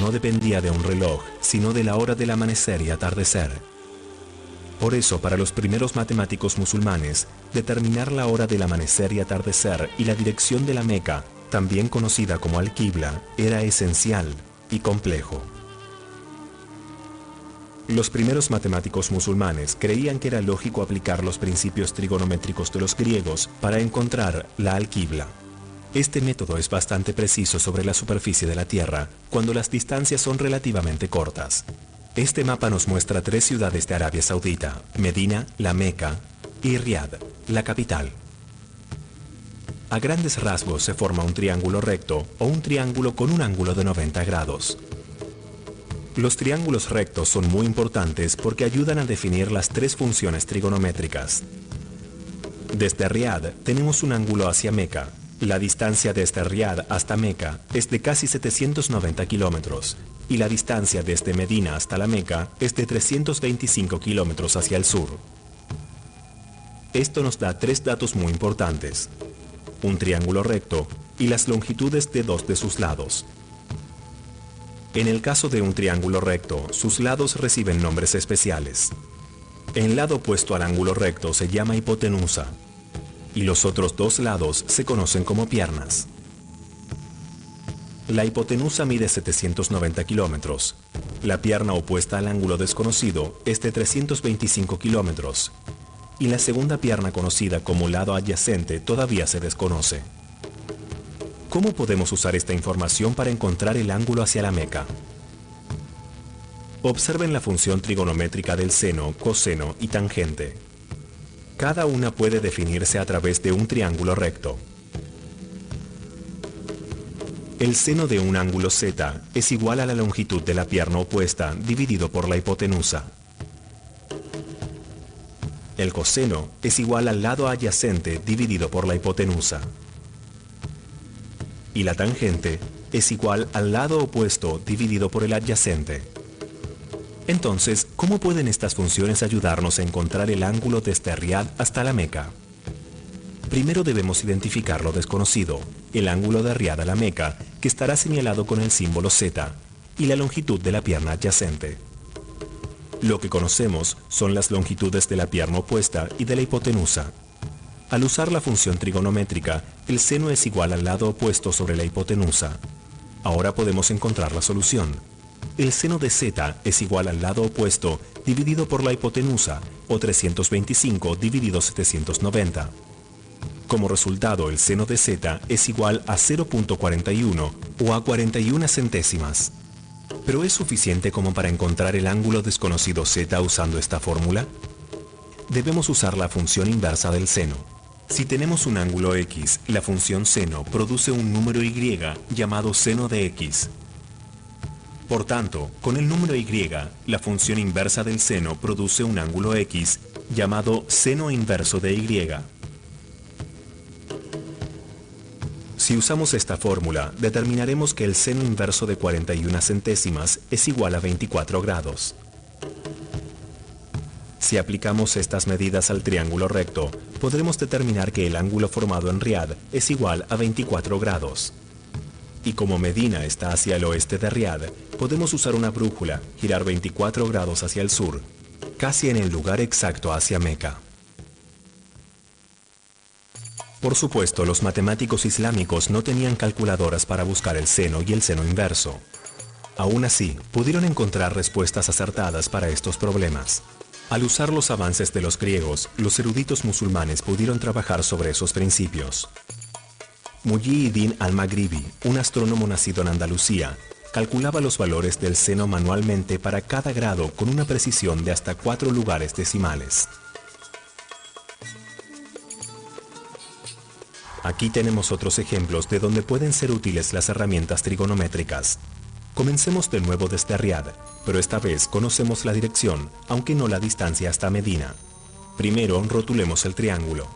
no dependía de un reloj, sino de la hora del amanecer y atardecer. Por eso, para los primeros matemáticos musulmanes, determinar la hora del amanecer y atardecer y la dirección de la Meca, también conocida como Al-Qibla, era esencial y complejo. Los primeros matemáticos musulmanes creían que era lógico aplicar los principios trigonométricos de los griegos para encontrar la Al-Qibla. Este método es bastante preciso sobre la superficie de la Tierra, cuando las distancias son relativamente cortas. Este mapa nos muestra 3 ciudades de Arabia Saudita: Medina, la Meca y Riad, la capital. A grandes rasgos se forma un triángulo recto o un triángulo con un ángulo de 90 grados. Los triángulos rectos son muy importantes porque ayudan a definir las 3 funciones trigonométricas. Desde Riad tenemos un ángulo hacia Meca. La distancia desde Riad hasta Meca es de casi 790 kilómetros y la distancia desde Medina hasta la Meca es de 325 kilómetros hacia el sur. Esto nos da 3 datos muy importantes: un triángulo recto y las longitudes de 2 de sus lados. En el caso de un triángulo recto, sus lados reciben nombres especiales. El lado opuesto al ángulo recto se llama hipotenusa, y los otros 2 lados se conocen como piernas. La hipotenusa mide 790 kilómetros. La pierna opuesta al ángulo desconocido es de 325 kilómetros, y la segunda pierna, conocida como lado adyacente, todavía se desconoce. ¿Cómo podemos usar esta información para encontrar el ángulo hacia la Meca? Observen la función trigonométrica del seno, coseno y tangente. Cada una puede definirse a través de un triángulo recto. El seno de un ángulo Z es igual a la longitud de la pierna opuesta dividido por la hipotenusa. El coseno es igual al lado adyacente dividido por la hipotenusa. Y la tangente es igual al lado opuesto dividido por el adyacente. Entonces, ¿cómo pueden estas funciones ayudarnos a encontrar el ángulo desde Riad hasta la Meca? Primero debemos identificar lo desconocido, el ángulo de Riad a la Meca, que estará señalado con el símbolo Z, y la longitud de la pierna adyacente. Lo que conocemos son las longitudes de la pierna opuesta y de la hipotenusa. Al usar la función trigonométrica, el seno es igual al lado opuesto sobre la hipotenusa. Ahora podemos encontrar la solución. El seno de Z es igual al lado opuesto dividido por la hipotenusa, o 325 dividido 790. Como resultado, el seno de Z es igual a 0.41 o a 41 centésimas. ¿Pero es suficiente como para encontrar el ángulo desconocido Z usando esta fórmula? Debemos usar la función inversa del seno. Si tenemos un ángulo X, la función seno produce un número Y llamado seno de X. Por tanto, con el número Y, la función inversa del seno produce un ángulo X llamado seno inverso de Y. Si usamos esta fórmula, determinaremos que el seno inverso de 41 centésimas es igual a 24 grados. Si aplicamos estas medidas al triángulo recto, podremos determinar que el ángulo formado en Riad es igual a 24 grados. Y como Medina está hacia el oeste de Riad, podemos usar una brújula, girar 24 grados hacia el sur, casi en el lugar exacto hacia Meca. Por supuesto, los matemáticos islámicos no tenían calculadoras para buscar el seno y el seno inverso. Aún así, pudieron encontrar respuestas acertadas para estos problemas. Al usar los avances de los griegos, los eruditos musulmanes pudieron trabajar sobre esos principios. Muhyiddin al-Maghribi, un astrónomo nacido en Andalucía, calculaba los valores del seno manualmente para cada grado con una precisión de hasta 4 lugares decimales. Aquí tenemos otros ejemplos de donde pueden ser útiles las herramientas trigonométricas. Comencemos de nuevo desde Riad, pero esta vez conocemos la dirección, aunque no la distancia hasta Medina. Primero, rotulemos el triángulo.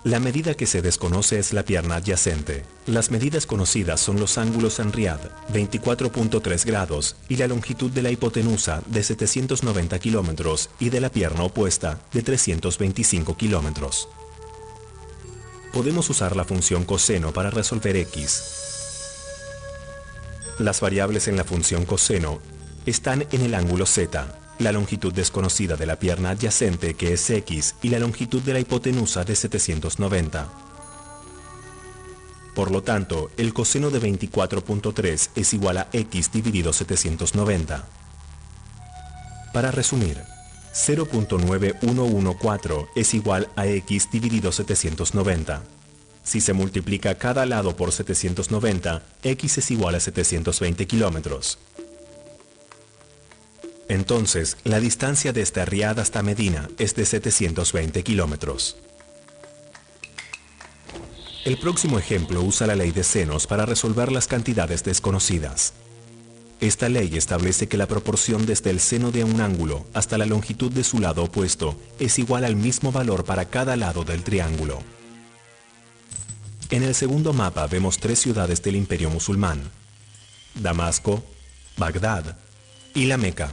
La medida que se desconoce es la pierna adyacente. Las medidas conocidas son los ángulos en Riad, 24.3 grados, y la longitud de la hipotenusa, de 790 kilómetros, y de la pierna opuesta, de 325 kilómetros. Podemos usar la función coseno para resolver X. Las variables en la función coseno están en el ángulo z, la longitud desconocida de la pierna adyacente que es x y la longitud de la hipotenusa de 790. Por lo tanto, el coseno de 24.3 es igual a x dividido 790. Para resumir, 0.9114 es igual a x dividido 790. Si se multiplica cada lado por 790, x es igual a 720 kilómetros. Entonces, la distancia desde Riad hasta Medina es de 720 kilómetros. El próximo ejemplo usa la ley de senos para resolver las cantidades desconocidas. Esta ley establece que la proporción desde el seno de un ángulo hasta la longitud de su lado opuesto es igual al mismo valor para cada lado del triángulo. En el segundo mapa vemos tres ciudades del Imperio musulmán: Damasco, Bagdad y la Meca.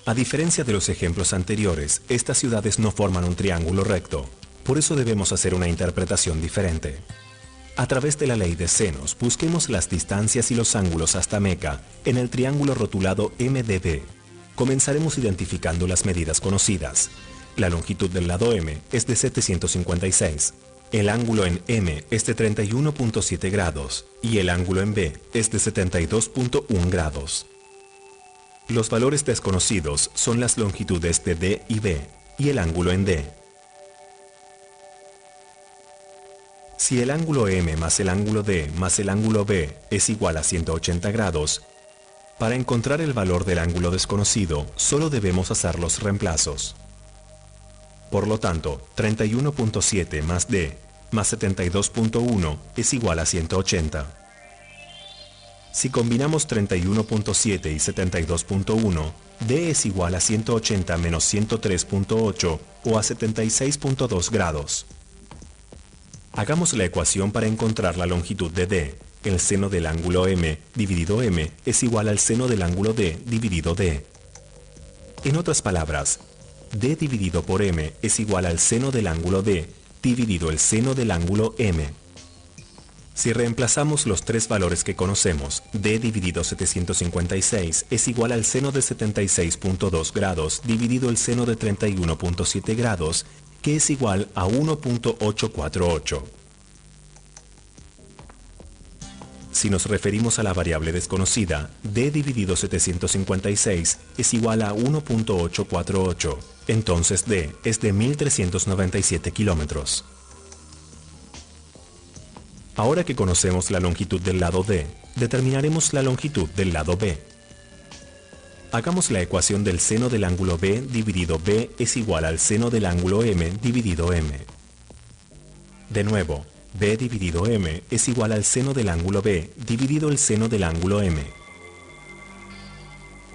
A diferencia de los ejemplos anteriores, estas ciudades no forman un triángulo recto, por eso debemos hacer una interpretación diferente. A través de la ley de senos, busquemos las distancias y los ángulos hasta Meca en el triángulo rotulado MDB. Comenzaremos identificando las medidas conocidas. La longitud del lado M es de 756. El ángulo en M es de 31.7 grados y el ángulo en B es de 72.1 grados. Los valores desconocidos son las longitudes de D y B y el ángulo en D. Si el ángulo M más el ángulo D más el ángulo B es igual a 180 grados, para encontrar el valor del ángulo desconocido, solo debemos hacer los reemplazos. Por lo tanto, 31.7 más D más 72.1 es igual a 180. Si combinamos 31.7 y 72.1, D es igual a 180 menos 103.8 o a 76.2 grados. Hagamos la ecuación para encontrar la longitud de D. El seno del ángulo M dividido M es igual al seno del ángulo D dividido D. En otras palabras, D dividido por M es igual al seno del ángulo D dividido el seno del ángulo M. Si reemplazamos los tres valores que conocemos, D dividido 756 es igual al seno de 76.2 grados dividido el seno de 31.7 grados, que es igual a 1.848. Si nos referimos a la variable desconocida, D dividido 756 es igual a 1.848, entonces D es de 1397 kilómetros. Ahora que conocemos la longitud del lado D, determinaremos la longitud del lado B. Hagamos la ecuación del seno del ángulo B dividido B es igual al seno del ángulo M dividido M. De nuevo, B dividido M es igual al seno del ángulo B dividido el seno del ángulo M.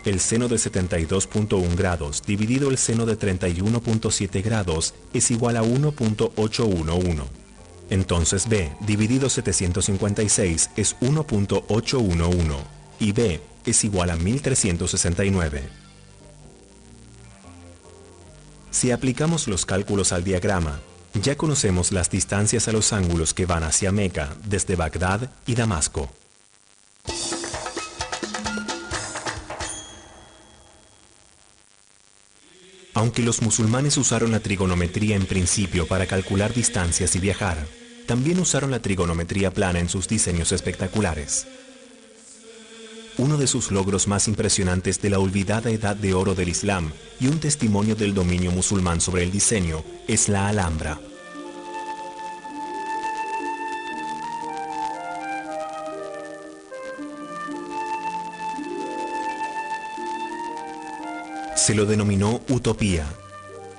El seno de 72.1 grados dividido el seno de 31.7 grados es igual a 1.811. Entonces B dividido 756 es 1.811 y B es igual a 1369. Si aplicamos los cálculos al diagrama, ya conocemos las distancias a los ángulos que van hacia Meca desde Bagdad y Damasco. Aunque los musulmanes usaron la trigonometría en principio para calcular distancias y viajar, también usaron la trigonometría plana en sus diseños espectaculares. Uno de sus logros más impresionantes de la olvidada edad de oro del Islam y un testimonio del dominio musulmán sobre el diseño es la Alhambra. Se lo denominó utopía,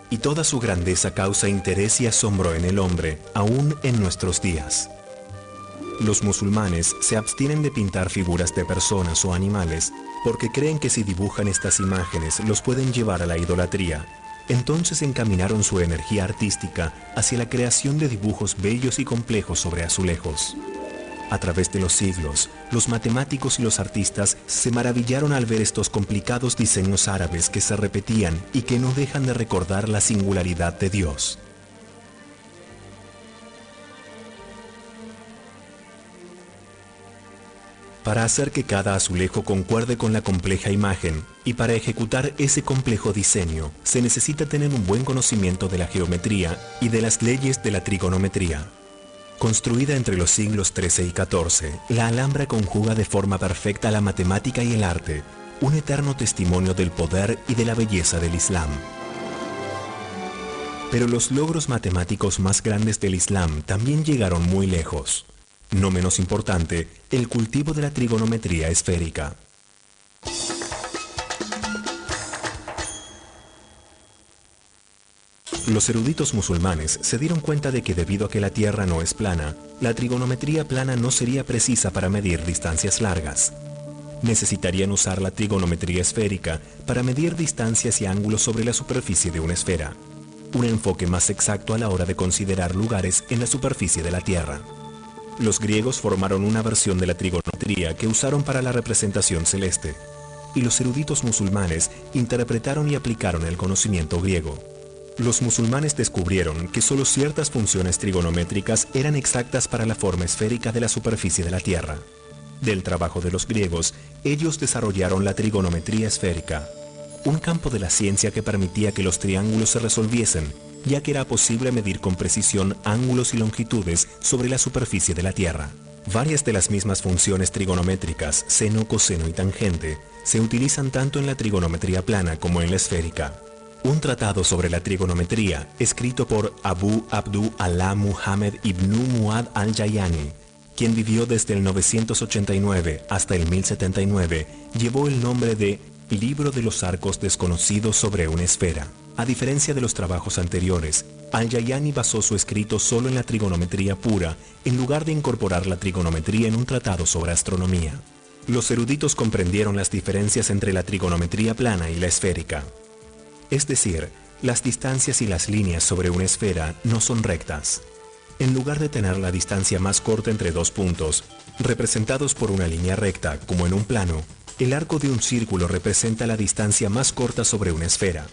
y toda su grandeza causa interés y asombro en el hombre, aún en nuestros días. Los musulmanes se abstienen de pintar figuras de personas o animales porque creen que si dibujan estas imágenes los pueden llevar a la idolatría. Entonces encaminaron su energía artística hacia la creación de dibujos bellos y complejos sobre azulejos. A través de los siglos, los matemáticos y los artistas se maravillaron al ver estos complicados diseños árabes que se repetían y que no dejan de recordar la singularidad de Dios. para hacer que cada azulejo concuerde con la compleja imagen, y para ejecutar ese complejo diseño, se necesita tener un buen conocimiento de la geometría y de las leyes de la trigonometría. Construida entre los siglos XIII y XIV, la Alhambra conjuga de forma perfecta la matemática y el arte, un eterno testimonio del poder y de la belleza del Islam. Pero los logros matemáticos más grandes del Islam también llegaron muy lejos. No menos importante, el cultivo de la trigonometría esférica. Los eruditos musulmanes se dieron cuenta de que debido a que la Tierra no es plana, la trigonometría plana no sería precisa para medir distancias largas. Necesitarían usar la trigonometría esférica para medir distancias y ángulos sobre la superficie de una esfera, un enfoque más exacto a la hora de considerar lugares en la superficie de la Tierra. Los griegos formaron una versión de la trigonometría que usaron para la representación celeste, y los eruditos musulmanes interpretaron y aplicaron el conocimiento griego. Los musulmanes descubrieron que solo ciertas funciones trigonométricas eran exactas para la forma esférica de la superficie de la Tierra. Del trabajo de los griegos, ellos desarrollaron la trigonometría esférica, un campo de la ciencia que permitía que los triángulos se resolviesen, ya que era posible medir con precisión ángulos y longitudes sobre la superficie de la Tierra. Varias de las mismas funciones trigonométricas, seno, coseno y tangente, se utilizan tanto en la trigonometría plana como en la esférica. Un tratado sobre la trigonometría, escrito por Abu Abdu Allah Muhammad ibn Muad al-Jayani, quien vivió desde el 989 hasta el 1079, llevó el nombre de Libro de los Arcos Desconocidos sobre una esfera. A diferencia de los trabajos anteriores, al-Jayani basó su escrito solo en la trigonometría pura, en lugar de incorporar la trigonometría en un tratado sobre astronomía. Los eruditos comprendieron las diferencias entre la trigonometría plana y la esférica. Es decir, las distancias y las líneas sobre una esfera no son rectas. En lugar de tener la distancia más corta entre dos puntos, representados por una línea recta, como en un plano, el arco de un círculo representa la distancia más corta sobre una esfera.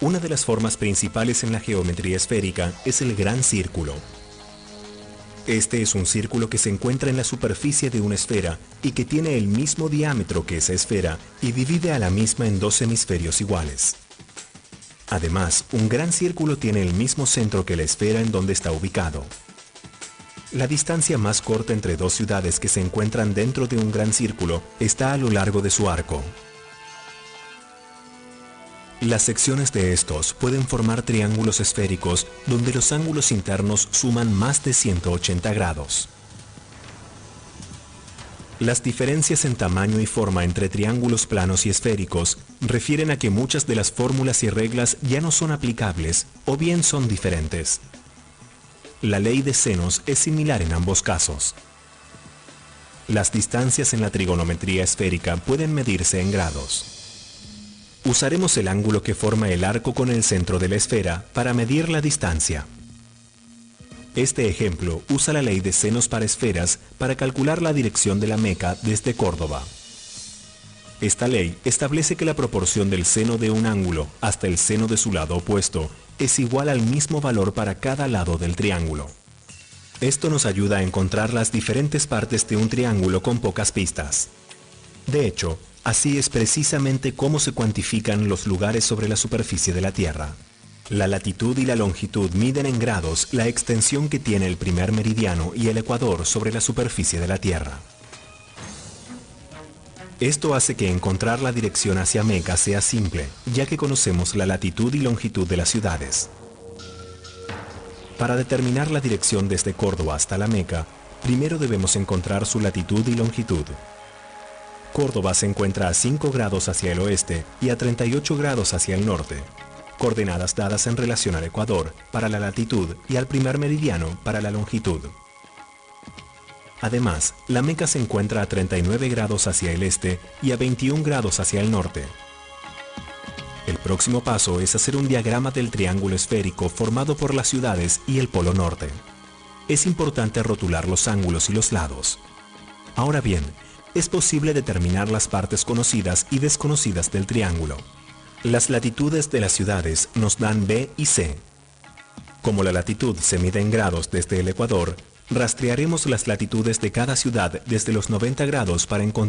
Una de las formas principales en la geometría esférica es el gran círculo. Este es un círculo que se encuentra en la superficie de una esfera y que tiene el mismo diámetro que esa esfera y divide a la misma en dos hemisferios iguales. Además, un gran círculo tiene el mismo centro que la esfera en donde está ubicado. La distancia más corta entre dos ciudades que se encuentran dentro de un gran círculo está a lo largo de su arco. Las secciones de estos pueden formar triángulos esféricos donde los ángulos internos suman más de 180 grados. Las diferencias en tamaño y forma entre triángulos planos y esféricos refieren a que muchas de las fórmulas y reglas ya no son aplicables o bien son diferentes. La ley de senos es similar en ambos casos. Las distancias en la trigonometría esférica pueden medirse en grados. Usaremos el ángulo que forma el arco con el centro de la esfera para medir la distancia. Este ejemplo usa la ley de senos para esferas para calcular la dirección de la Meca desde Córdoba. Esta ley establece que la proporción del seno de un ángulo hasta el seno de su lado opuesto es igual al mismo valor para cada lado del triángulo. Esto nos ayuda a encontrar las diferentes partes de un triángulo con pocas pistas. De hecho, así es precisamente cómo se cuantifican los lugares sobre la superficie de la Tierra. La latitud y la longitud miden en grados la extensión que tiene el primer meridiano y el ecuador sobre la superficie de la Tierra. Esto hace que encontrar la dirección hacia Meca sea simple, ya que conocemos la latitud y longitud de las ciudades. Para determinar la dirección desde Córdoba hasta la Meca, primero debemos encontrar su latitud y longitud. Córdoba se encuentra a 5 grados hacia el oeste y a 38 grados hacia el norte, coordenadas dadas en relación al ecuador para la latitud y al primer meridiano para la longitud. Además, la Meca se encuentra a 39 grados hacia el este y a 21 grados hacia el norte. El próximo paso es hacer un diagrama del triángulo esférico formado por las ciudades y el polo norte. Es importante rotular los ángulos y los lados. Ahora bien, es posible determinar las partes conocidas y desconocidas del triángulo. Las latitudes de las ciudades nos dan B y C. Como la latitud se mide en grados desde el ecuador, Rastrearemos las latitudes de cada ciudad desde los 90 grados para encontrar